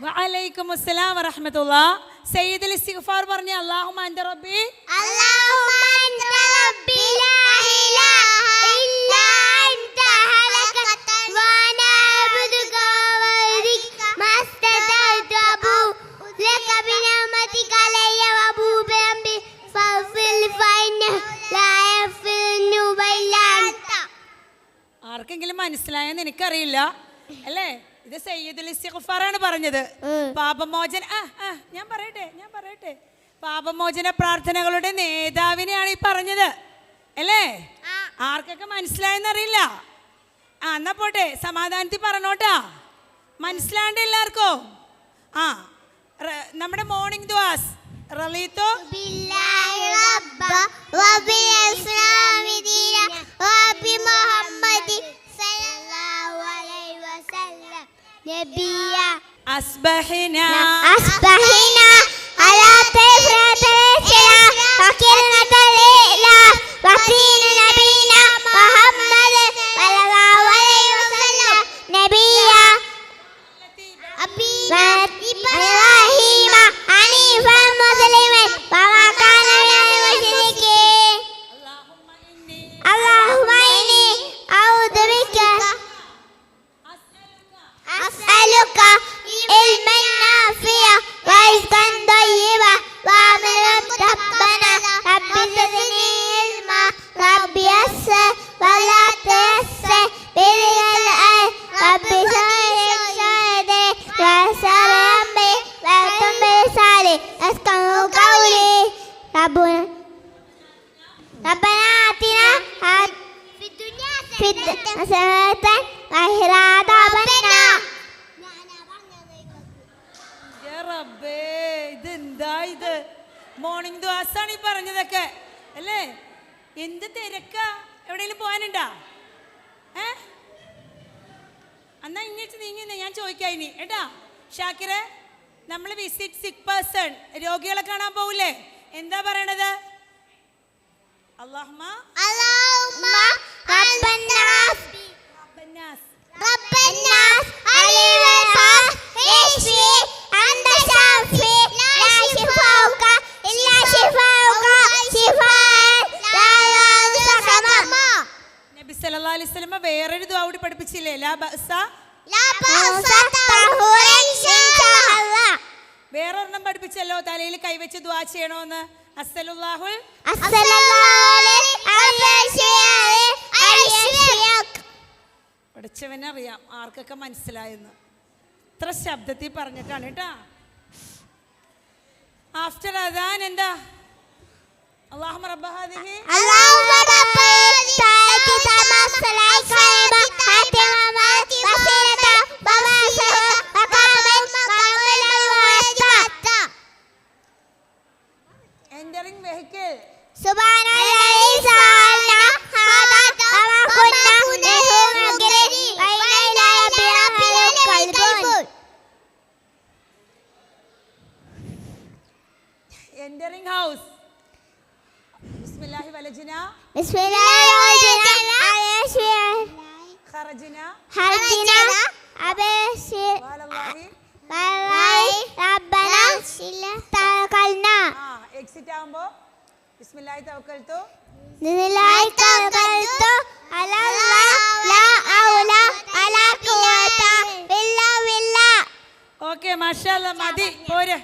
വഅലൈക്കും അസ്സലാം വറഹ്മത്തുള്ളാഹി. സയ്യിദുൽ ഇസ്തിഗ്ഫാർ പറഞ്ഞ അല്ലാഹുമ്മ അൻത റബ്ബി അല്ലാഹുമ്മ അൻത റബ്ബി ലാ ഇലാഹ ഇല്ലാ അൻത ഖലഖതനി വഅന അബ്ദുക വഅദിക മസ്തദഅതു അബൂ ലക ബിനിഅമതിക അലയ്യ വഅബൂ ബിഅംബി ഫഗ്ഫിർ ഫഇന്ന ലാ യഗ്ഫിറു ഇല്ലാ അൻത. ആർക്കെങ്കിലും മനസ്സിലായെന്ന് എനിക്കറിയില്ല അല്ലേ? ഇത് സയ്യിദുൽ ഇസ്തിഗ്ഫാറാണ് പറഞ്ഞത്. പാപമോചന ഞാൻ പറയട്ടെ പാപമോചന പ്രാർത്ഥനകളുടെ നേതാവിനെയാണ് ഈ പറഞ്ഞത് അല്ലേ? ആർക്കൊക്കെ മനസ്സിലായെന്നറിയില്ല. എന്നാ പോട്ടെ, സമാധാനത്തിൽ പറഞ്ഞോട്ടാ. മനസ്സിലാണ്ട് എല്ലാവർക്കും? നമ്മുടെ മോർണിംഗ് ദുആസ് റളീതു ബില്ലാഹി റബ്ബ വബിൽ ഇസ്ലാമി ദീന വബി മുഹമ്മദി സല്ലല്ലാഹു അലൈഹി വസല്ലം നബിയ അസ്ബഹ്നാ അലാ തഫ്രതശല ഫകിർനതലീല വഖീന നബീന മുഹമ്മദ് സല്ലല്ലാഹു അലൈഹി വസല്ലം നബിയ ഇബ്രാഹിമ ഹനീഫൻ മുസ്ലിമൻ വമാ കാന മിനൽ മുശ്രികീൻ. അല്ലാഹുമ്മ ഇന്നി അഊദു ബിക അസ്അലുക ഇൽമൻ നാഫിഅ വറിസ്കൻ തയ്യിബൻ വഅമലൻ മുതഖബ്ബലൻ. റബ്ബി സിദ്നി ഇൽമാ റബ്ബി യസ്സർ വലാ തുയസ്സർ ബിൽ റബ്ബി സഅലി സഅദി വയസ്സർ അംരി വഅതും ബിസാലി അസ്കനു ഖൗലി ربنا آتنا في الدنيا حسنة وقنا عذاب النار. ഇതെന്താ ഇത്? മോർണിംഗ് ദുആസാണ് ഈ പറഞ്ഞതൊക്കെ അല്ലേ? എന്ത് തിരക്കാ! എവിടെയെങ്കിലും പോകാനുണ്ടാ? എന്നാ ഇങ്ങോട്ട് നീങ്ങുന്നേ, ഞാൻ ചോദിക്കാം ഇനി ഏട്ടാ. ഷാക്കിറെ, നമ്മൾ വിസിറ്റ് സിക്ക് പേഴ്സൺ, രോഗികളെ കാണാൻ പോവില്ലേ? എന്താ പറയണത്? اللهم رب الناس عليم الخاص اشفي أنت شافي لا شفاؤك إلا شفاؤك شفاء لا يغادر سقما. നബി സല്ലല്ലാഹു അലൈഹി വസല്ലം വേറൊരു ദുആ കൂടി പഠിപ്പിച്ചില്ലേ? ലാ ബഅസ തഹൂറൻ ഇൻഷാഅല്ലാഹ്. വേറൊരെണ്ണം പഠിപ്പിച്ചല്ലോ, തലയിൽ കൈവച്ച് ദുആ ചെയ്യണോന്ന്. അസ്സലുല്ലാഹുൽ പഠിച്ചവനറിയാം ആർക്കൊക്കെ മനസ്സിലായെന്ന്. ഇത്ര ശബ്ദത്തിൽ പറഞ്ഞിട്ടാണ് കേട്ടാ. ആഫ്റ്റർ അദാൻ എന്താ? അല്ലാഹുമ്മ റബ്ബ ഹാദിഹി اللهم رب الساعة كما صليت على فاطمة وسيلة وواسطة وقام مقام الواسطة. entering vehicle. سبحان الذي سعدنا هذا وما كنا له مقرنين وإنا إلى ربنا لمنقلبون. entering house. ബിസ്മില്ലാഹി വലജ്നാ بسم الله الرحمن الرحيم. ഖറജ്നാ خرجنا أبشر വലല്ലാഹി والله ربنا توكلنا എക്സിറ്റ് ആവുമ്പോ ബിസ്മില്ലാഹി തവക്കൽതു لله توكلت على الله لا حول ولا قوة إلا بالله. ഓക്കെ മാഷാഅല്ലാ. മതി പോരെ.